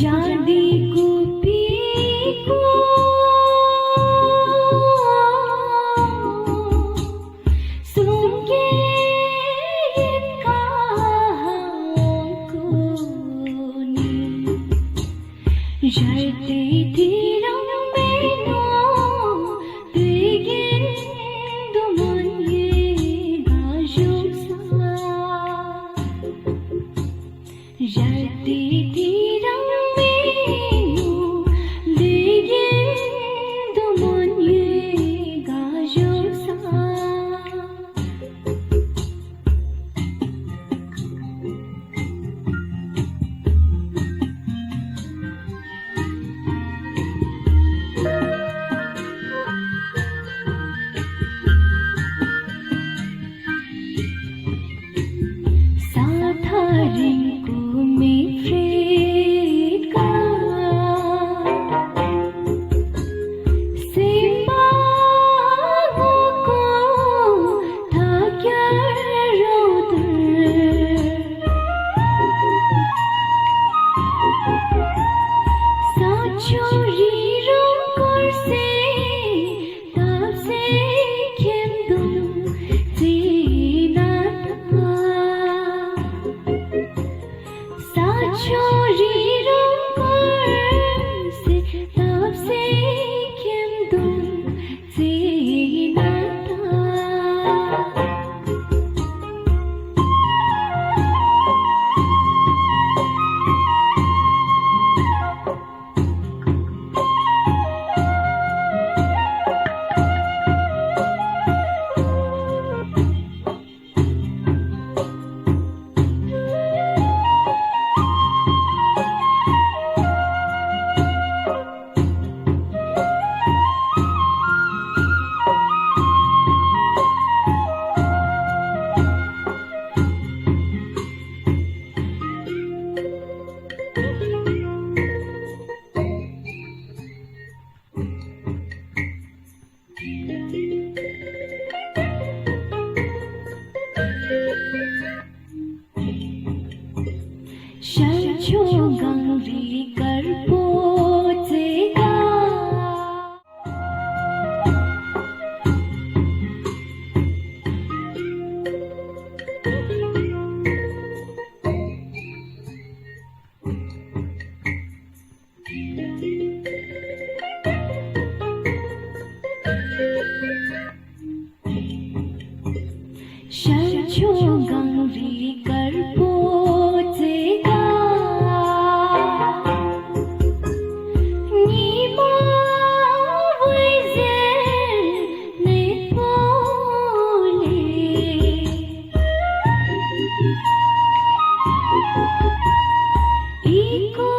जादी कुपी को सुन के Jarte tirang meno tigin dumanye gajum sa Jarte tirang meno tigin dumanye gajum sa Rinku mi freka Simba ko thakya rodar Sacho riro korse tab se kemdum Chori rong se tab se kem dum zinata Sharcho gangri karpo tega Sharcho gangri karpo tega Iko